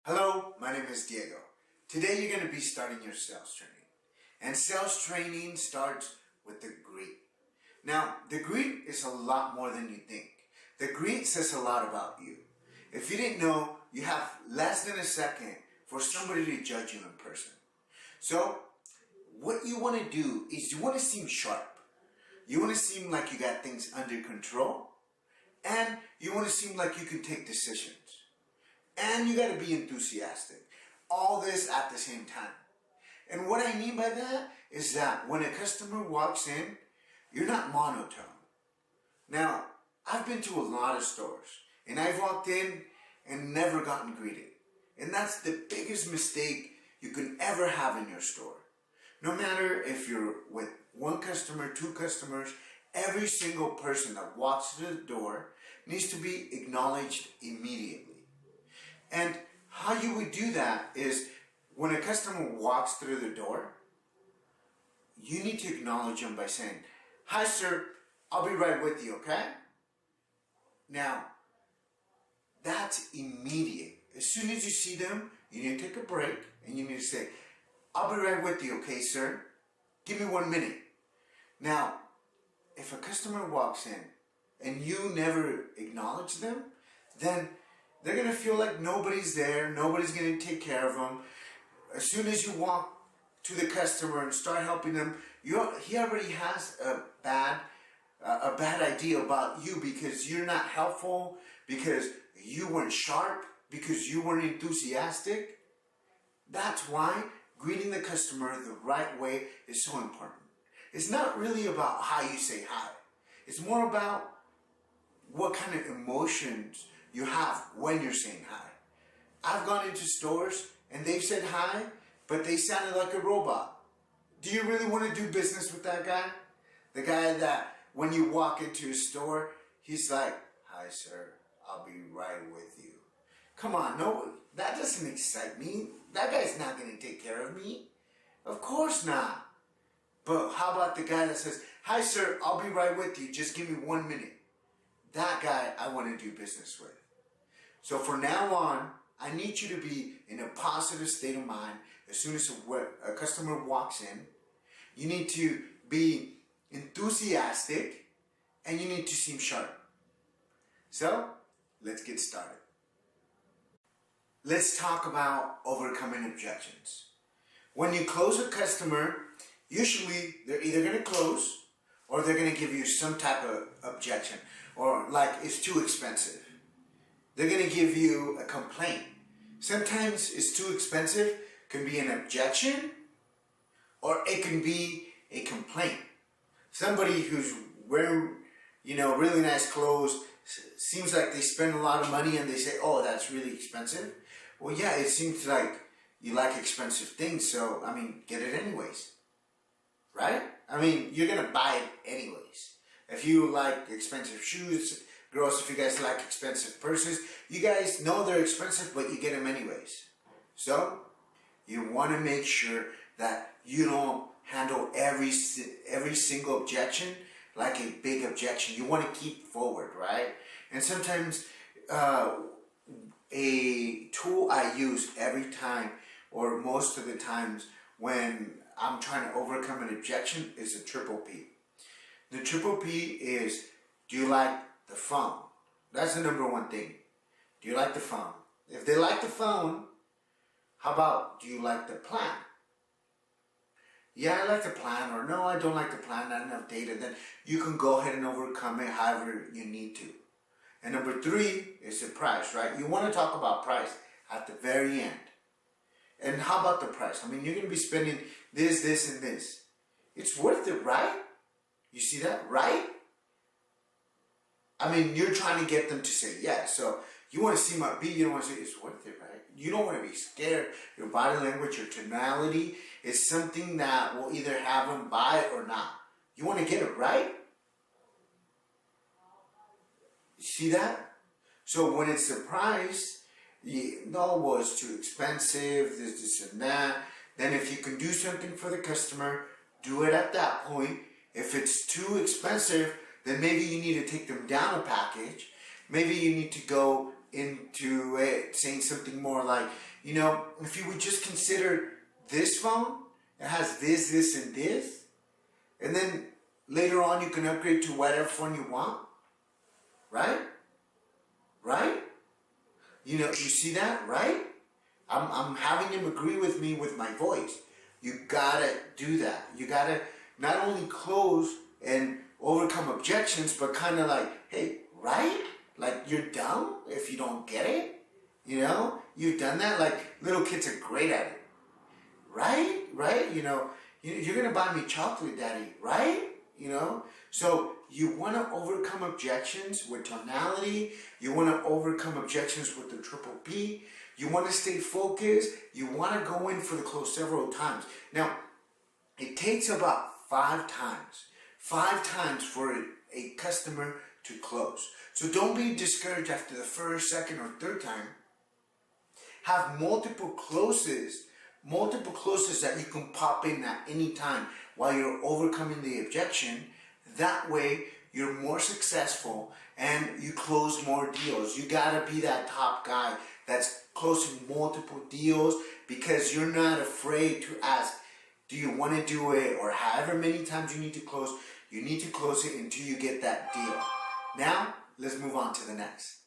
Hello, my name is Diego. Today you're going to be starting your sales training. And sales training starts with the greet. Now, the greet is a lot more than you think. The greet says a lot about you. If you didn't know, you have less than a second for somebody to judge you in person. So, what you want to do is you want to seem sharp. You want to seem like you got things under control. And you want to seem like you can take decisions. And you got to be enthusiastic. All this at the same time. And what I mean by that is that when a customer walks in, you're not monotone. Now, I've been to a lot of stores and I've walked in and never gotten greeted. And that's the biggest mistake you can ever have in your store. No matter if you're with one customer, two customers, every single person that walks through the door needs to be acknowledged immediately. And how you would do that is when a customer walks through the door, you need to acknowledge them by saying, "Hi sir, I'll be right with you, okay?" Now, that's immediate. As soon as you see them, you need to take a break and you need to say, "I'll be right with you, okay sir? Give me 1 minute." Now, if a customer walks in and you never acknowledge them, then they're going to feel like nobody's there, nobody's going to take care of them. As soon as you walk to the customer and start helping them, he already has a bad idea about you because you're not helpful, because you weren't sharp, because you weren't enthusiastic. That's why greeting the customer the right way is so important. It's not really about how you say hi. It's more about what kind of emotions you have when you're saying hi. I've gone into stores and they've said hi, but they sounded like a robot. Do you really want to do business with that guy? The guy that when you walk into a store, he's like, "Hi sir, I'll be right with you." Come on, no, that doesn't excite me. That guy's not going to take care of me. Of course not. But how about the guy that says, "Hi sir, I'll be right with you, just give me 1 minute." That guy I want to do business with. So from now on, I need you to be in a positive state of mind as soon as a customer walks in. You need to be enthusiastic and you need to seem sharp. So, let's get started. Let's talk about overcoming objections. When you close a customer, usually they're either going to close or they're going to give you some type of objection, or like it's too expensive. They're going to give you a complaint. Sometimes it's too expensive can be an objection, or it can be a complaint. Somebody who's wearing, really nice clothes, seems like they spend a lot of money and they say, "Oh, that's really expensive." Well, yeah, it seems like you like expensive things, so, get it anyways. Right? You're going to buy it anyways. If you like expensive shoes, girls, if you guys like expensive purses, you guys know they're expensive, but you get them anyways. So, you want to make sure that you don't handle every single objection like a big objection. You want to keep forward, right? And sometimes a tool I use every time, or most of the times when I'm trying to overcome an objection, is a triple P. The triple P is, do you like the phone? That's the number one thing. Do you like the phone? If they like the phone, how about, do you like the plan? Yeah, I like the plan, or no, I don't like the plan, not enough data. Then you can go ahead and overcome it however you need to. And number three is the price, right? You want to talk about price at the very end. And how about the price? You're going to be spending this, and this. It's worth it, right? You see that, right? You're trying to get them to say yes. So you want to seem upbeat. You don't want to say it's worth it, right? You don't want to be scared. Your body language, your tonality is something that will either have them buy it or not. You want to get it right? You see that? So when it's the price, well, it's too expensive, this and that. Then if you can do something for the customer, do it at that point. If it's too expensive, then maybe you need to take them down a package. Maybe you need to go into it saying something more like, You know, if you would just consider this phone, it has this, this, and this, and then later on you can upgrade to whatever phone you want, right? Right? You know, you see that, right? I'm having him agree with me with my voice. You gotta do that. You gotta not only close and overcome objections, but kind of like, hey, right? Like, you're dumb if you don't get it. You know, you've done that. Like, little kids are great at it. Right? Right? You know, you're gonna buy me chocolate, Daddy, right? You know, so you want to overcome objections with tonality. You want to overcome objections with the triple P. You want to stay focused. You want to go in for the close several times. Now, it takes about 5 times for a customer to close. So don't be discouraged after the first, second, or third time. Have multiple closes that you can pop in at any time while you're overcoming the objection. That way, you're more successful and you close more deals. You gotta be that top guy that's closing multiple deals, because you're not afraid to ask, do you want to do it? Or however many times you need to close, you need to close it until you get that deal. Now, let's move on to the next.